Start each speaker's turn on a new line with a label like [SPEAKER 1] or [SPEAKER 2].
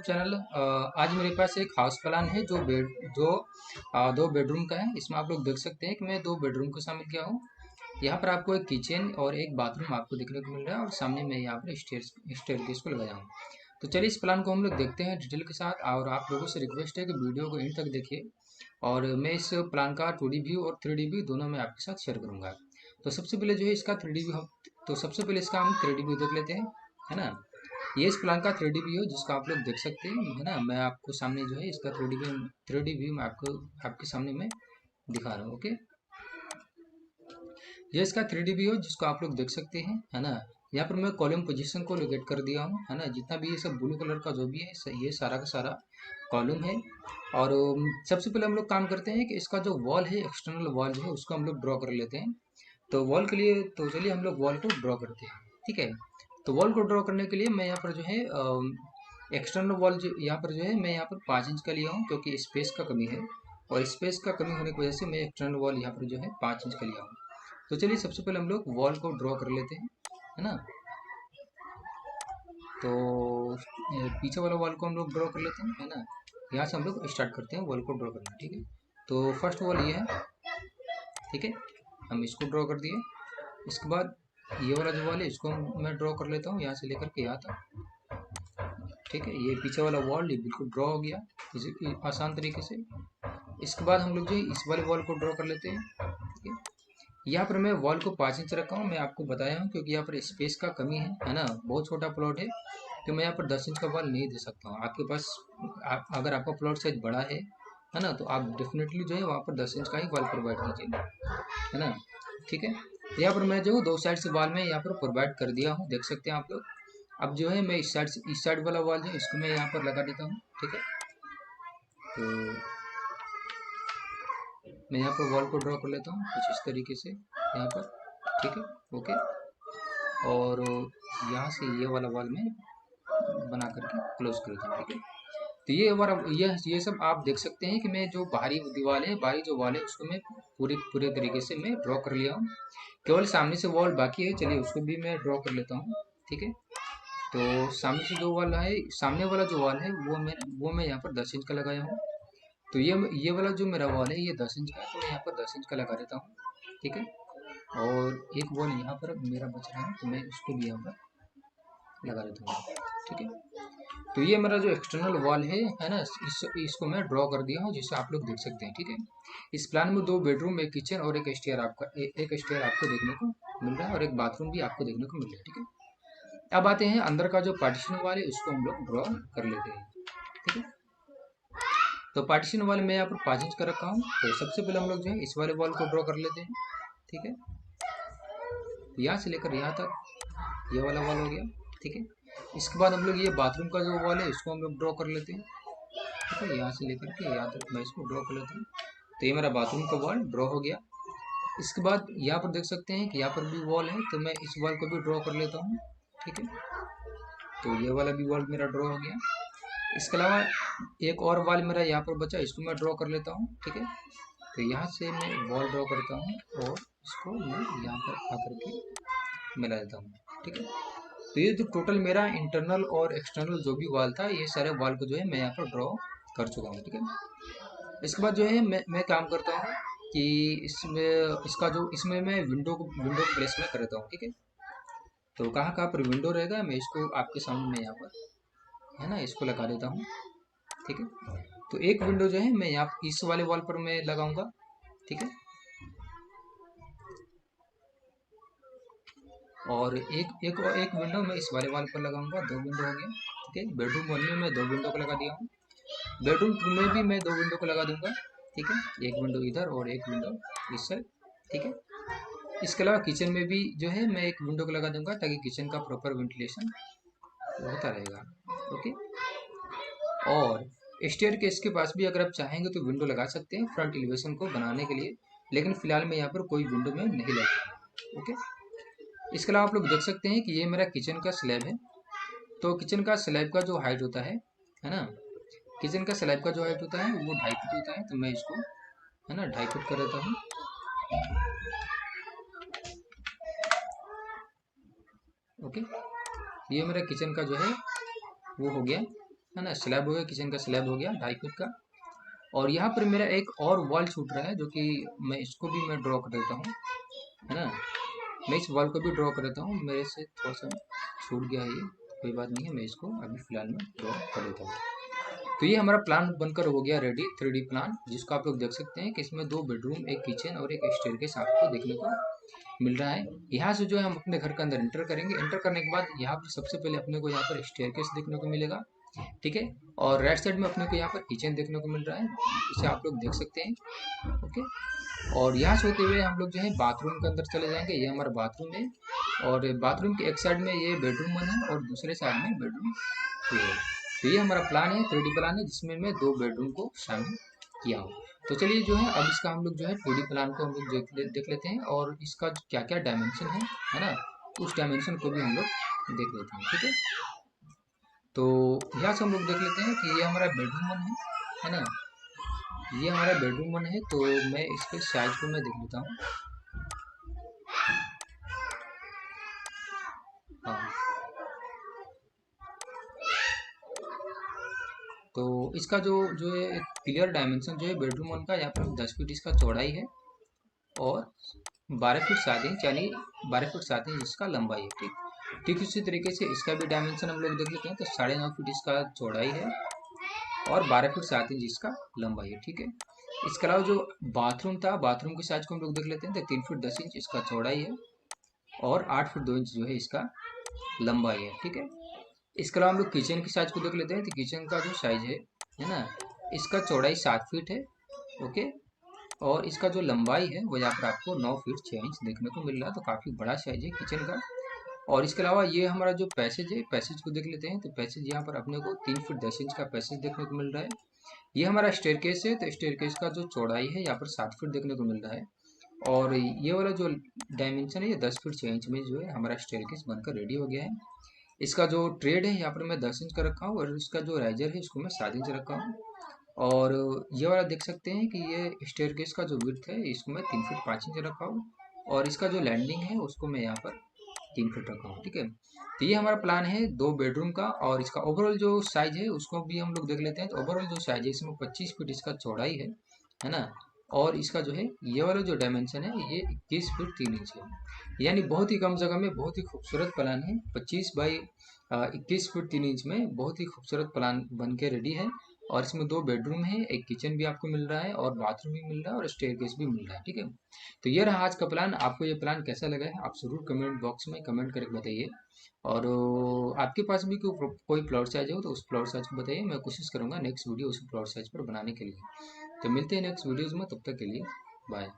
[SPEAKER 1] YouTube channel. आज मेरे पास एक हाउस प्लान है जो 2 बेडरूम का है। इसमें आप लोग देख सकते हैं कि मैं 2 बेडरूम को शामिल किया हूँ। यहाँ पर आपको एक किचन और एक बाथरूम आपको देखने को मिल रहा है और सामने मैं यहाँ पर स्टेयरकेस को लगाया हूँ। तो चलिए इस प्लान को हम लोग देखते हैं डिटेल के साथ, और आप लोगों से रिक्वेस्ट है कि वीडियो को एंड तक देखिए। और मैं इस प्लान का 2D व्यू और 3D व्यू दोनों मैं आपके साथ शेयर करूँगा। तो सबसे पहले जो है इसका 3D व्यू हम 3D व्यू देख लेते हैं, है ना। ये इस प्लान का 3D व्यू है जिसको आप लोग देख सकते हैं, है ना। मैं आपको सामने जो है इसका 3D व्यू मैं आपके सामने मैं दिखा रहा हूँ। ओके, ये इसका 3D व्यू है जिसको आप लोग देख सकते हैं, है ना। यहाँ पर मैं कॉलम पोजीशन को लोकेट कर दिया हूँ, है ना। जितना भी ये सब ब्लू कलर का जो भी है ये सारा का सारा कॉलम है। और सबसे पहले हम लोग काम करते हैं कि इसका जो वॉल है, एक्सटर्नल वॉल जो है उसको हम लोग ड्रॉ कर लेते हैं। तो वॉल के लिए तो चलिए हम लोग वॉल को ड्रॉ करते हैं, ठीक है। तो वॉल को ड्रॉ करने के लिए मैं यहाँ पर जो है एक्सटर्नल वॉल जो यहाँ पर जो है मैं यहाँ पर 5 इंच का लिया हूँ, क्योंकि स्पेस का कमी है। और स्पेस का कमी होने की वजह से मैं एक्सटर्नल वॉल यहाँ पर जो है 5 इंच का लिया हूँ। तो चलिए सबसे पहले हम लोग वॉल को ड्रॉ कर लेते हैं, है ना। तो पीछे वाला वॉल को हम लोग ड्रॉ कर लेते हैं, है ना। यहाँ से हम लोग स्टार्ट करते हैं वॉल को ड्रॉ करना, ठीक है। तो फर्स्ट वॉल ये है, ठीक है। हम इसको ड्रॉ कर दिए। इसके बाद ये वाला जो वॉल है इसको मैं ड्रॉ कर लेता हूँ यहाँ से लेकर के यहाँ तक, ठीक है। ये पीछे वाला वॉल ये बिल्कुल ड्रॉ हो गया इसी आसान तरीके से। इसके बाद हम लोग जो है इस वाले वॉल को ड्रॉ कर लेते हैं, ठीक है। यहाँ पर मैं वॉल को 5 इंच रखा हूँ, मैं आपको बताया हूँ क्योंकि यहाँ पर स्पेस का कमी है ना। बहुत छोटा प्लॉट है तो मैं यहाँ पर 10 इंच का वॉल नहीं दे सकता हूँ। आपके पास अगर आपका प्लॉट साइज बड़ा है ना, तो आप डेफिनेटली जो है वहाँ पर 10 इंच का ही वॉल प्रोवाइड कीजिए, है ना, ठीक है। तो यहाँ पर मैं जो 2 साइड से वॉल में यहाँ पर प्रोवाइड कर दिया हूँ, देख सकते हैं आप लोग। अब जो है मैं इस साइड वाला वॉल है इसको मैं यहाँ पर लगा देता हूँ, ठीक है। तो मैं यहाँ पर वॉल को ड्रॉ कर लेता हूँ कुछ इस तरीके से यहाँ पर, ठीक है, ओके। और यहाँ से ये वाला वॉल में बना करके क्लोज कर दूँ, ठीक है। तो ये हमारा ये सब आप देख सकते हैं कि मैं जो बाहरी जो वॉल है उसको मैं पूरे तरीके से मैं ड्रॉ कर लिया हूँ। केवल सामने से वॉल बाकी है, चलिए उसको भी मैं ड्रॉ कर लेता हूँ, ठीक है। तो सामने से जो वॉल है, सामने वाला जो वॉल है वो मैं यहाँ पर 10 इंच का लगाया हूँ। तो ये वाला जो मेरा वॉल है ये 10 इंच का है, तो मैं यहाँ पर 10 इंच का लगा देता हूँ, ठीक है। और एक वॉल यहाँ पर मेरा बच रहा है तो मैं उसको भी यहाँ पर लगा देता हूँ, ठीक है। तो ये मेरा जो एक्सटर्नल वॉल है ना, इसको मैं ड्रॉ कर दिया हूँ जिसे आप लोग देख सकते हैं, ठीक है। इस प्लान में 2 बेडरूम, एक किचन और एक स्टेयर आपको देखने को मिल रहा है, और एक बाथरूम भी आपको देखने को मिल रहा है, ठीक है। अब आते हैं अंदर का जो पार्टीशन वॉल है उसको हम लोग ड्रॉ कर लेते हैं, ठीक है। तो पार्टीशन वॉल मैं यहाँ पर 5 इंच का रखा हूँ। तो सबसे पहले हम लोग जो है इस वाले वॉल को ड्रॉ कर लेते हैं, ठीक है। तो यहाँ से लेकर यहाँ तक ये वाला वॉल हो गया, ठीक है। इसके बाद हम लोग ये बाथरूम का जो वॉल है इसको हम लोग ड्रॉ कर लेते हैं, ठीक है। यहाँ से लेकर के यहाँ तक मैं इसको ड्रॉ कर लेता हूँ। तो ये मेरा बाथरूम का वॉल ड्रॉ हो गया। इसके बाद यहाँ पर देख सकते हैं कि यहाँ पर भी वॉल है, तो मैं इस वॉल को भी ड्रॉ कर लेता हूँ, ठीक है। तो ये वाला भी वॉल मेरा ड्रॉ हो गया। इसके अलावा एक और वॉल मेरा यहाँ पर बचा, इसको मैं ड्रॉ कर लेता हूँ, ठीक है। तो यहाँ से मैं वॉल ड्रॉ करता हूँ और इसको मैं यहाँ पर आकर के मिला देता हूँ, ठीक है। तो ये जो टोटल मेरा इंटरनल और एक्सटर्नल जो भी वॉल था ये सारे वॉल को जो है मैं यहाँ पर ड्रॉ कर चुका हूँ, ठीक है। इसके बाद जो है मैं काम करता हूँ कि इसमें मैं विंडो को प्लेसमेंट करता हूँ, ठीक है। तो कहाँ कहाँ पर विंडो रहेगा मैं इसको आपके सामने में यहाँ पर, है ना, इसको लगा देता हूँ, ठीक है। तो एक विंडो जो है मैं यहाँ इस वाले वॉल पर मैं लगाऊंगा, ठीक है। और एक विंडो मैं इस वाले वॉल पर लगाऊंगा, 2 विंडो हो गया, ठीक है। बेडरूम 1 में मैं 2 विंडो को लगा दिया हूँ। बेडरूम 2 में भी मैं 2 विंडो को लगा दूंगा, ठीक है। एक विंडो इधर और एक विंडो इस साइड, ठीक है। इसके अलावा किचन में भी जो है मैं एक विंडो को लगा दूंगा ताकि किचन का प्रॉपर वेंटिलेशन होता रहेगा, ओके। और स्टेयरकेस के पास भी अगर आप चाहेंगे तो विंडो लगा सकते हैं फ्रंट एलिवेशन को बनाने के लिए, लेकिन फिलहाल मैं यहाँ पर कोई विंडो में नहीं लगा, ओके। इसके अलावा आप लोग देख सकते हैं कि ये मेरा किचन का स्लैब है। तो किचन का स्लैब का जो हाइट होता है ना, किचन का स्लैब का जो हाइट होता है वो 2.5 फुट होता है। तो मैं इसको, है ना, 2.5 फुट कर देता हूँ, ओके। ये मेरा किचन का जो है वो हो गया। है ना, स्लैब हो गया, किचन का स्लैब हो गया 2.5 फीट का। और यहाँ पर मेरा एक और वॉल छूट रहा है, जो कि मैं इसको भी मैं ड्रॉ कर देता हूँ, है ना। मैं इस वॉल को भी ड्रॉ कर देता हूँ, मेरे से थोड़ा सा छूट गया है ये, कोई बात नहीं है, मैं इसको अभी फिलहाल में ड्रॉ कर देता हूँ। तो ये हमारा प्लान बनकर हो गया रेडी, 3D प्लान, जिसको आप लोग देख सकते हैं कि इसमें 2 बेडरूम, एक किचन और एक स्टेयरकेस आपको देखने को मिल रहा है। यहाँ से जो है हम अपने घर के अंदर एंटर करेंगे। एंटर करने के बाद यहाँ पर सबसे पहले अपने को यहाँ पर स्टेयरकेस देखने को मिलेगा, ठीक है। और राइट साइड में अपने को यहाँ पर किचन देखने को मिल रहा है, इसे आप लोग देख सकते हैं, ओके। और यहाँ से होते हुए हम लोग जो है बाथरूम के अंदर चले जाएंगे। ये हमारा बाथरूम है, और बाथरूम के एक साइड में ये बेडरूम 1 है और दूसरे साइड में बेडरूम 2 है। तो ये हमारा प्लान है, 3D प्लान है, जिसमें मैं 2 बेडरूम को शामिल किया हूँ। तो चलिए जो है अब इसका हम लोग जो है 2D प्लान को हम लोग देख लेते हैं, और इसका क्या क्या डायमेंशन है ना, उस डायमेंशन को भी हम लोग देख लेते हैं, ठीक है। तो यहाँ से हम लोग देख लेते हैं कि ये हमारा बेडरूम 1 है ना, ये हमारा बेडरूम 1 है। तो मैं इसके साइज को मैं देख लेता हूँ। हाँ, तो इसका जो जो है क्लियर डायमेंशन जो है बेडरूम 1 का, यहाँ पर 10 फीट इसका चौड़ाई है, और 12 फीट 7 इंच, यानी 12 फीट 7 इंच इसका लंबाई है, ठीक। ठीक इसी तरीके से इसका भी डायमेंशन हम लोग देख लेते हैं। तो 9.5 फीट इसका चौड़ाई है, और 12 फीट 7 इंच इसका लंबाई है, ठीक है। इसके अलावा जो बाथरूम था, बाथरूम के साइज को हम लोग देख लेते हैं। तो 3 फीट 10 इंच इसका चौड़ाई है, और 8 फीट 2 इंच जो है इसका लंबाई है, ठीक है। इसके अलावा हम लोग किचन के साइज को देख लेते हैं। तो किचन का जो साइज है ना, इसका चौड़ाई 7 फीट है, ओके। और इसका जो लंबाई है वो यहाँ पर आपको 9 फीट 6 इंच देखने को मिल रहा है। तो काफ़ी बड़ा साइज है किचन का। और इसके अलावा ये हमारा जो पैसेज है, पैसेज को देख लेते हैं। तो पैसेज यहाँ पर अपने को 3 फीट 10 इंच का पैसेज देखने को मिल रहा है। ये हमारा स्टेयरकेस है। तो स्टेयरकेस का जो चौड़ाई है यहाँ पर 7 फीट देखने को मिल रहा है। और ये वाला जो डायमेंशन है, ये 10 फीट 6 इंच में जो है हमारा स्टेयरकेस बनकर रेडी हो गया है। इसका जो ट्रेड है यहाँ पर मैं 10 इंच का रखा हूँ, और इसका जो राइजर है इसको मैं 7 इंच रखा हूँ। और ये वाला देख सकते हैं कि ये स्टेयरकेस का जो विड्थ है इसको मैं 3 फीट 5 इंच रखा हूँ, और इसका जो लैंडिंग है उसको मैं यहाँ पर 3 फीट रखा हूँ, ठीक है। तो ये हमारा प्लान है 2 बेडरूम का। और इसका ओवरऑल जो साइज है उसको भी हम लोग देख लेते हैं। तो ओवरऑल जो साइज है इसमें 25 फीट इसका चौड़ाई है ना। और इसका जो है ये वाला जो डायमेंशन है ये 21 फीट 3 इंच है, यानी बहुत ही कम जगह में बहुत ही खूबसूरत प्लान है। 25 बाई 21 फीट 3 इंच में बहुत ही खूबसूरत प्लान बन के रेडी है। और इसमें 2 बेडरूम है, एक किचन भी आपको मिल रहा है, और बाथरूम भी मिल रहा है, और स्टेयरकेस भी मिल रहा है, ठीक है। तो ये रहा आज का प्लान। आपको ये प्लान कैसा लगा है आप ज़रूर कमेंट बॉक्स में कमेंट करके बताइए। और आपके पास भी कोई प्लॉट साइज हो तो उस प्लॉट साइज को बताइए, मैं कोशिश करूंगा नेक्स्ट वीडियो उस प्लॉट साइज पर बनाने के लिए। तो मिलते हैं नेक्स्ट वीडियोज़ में, तब तक के लिए बाय।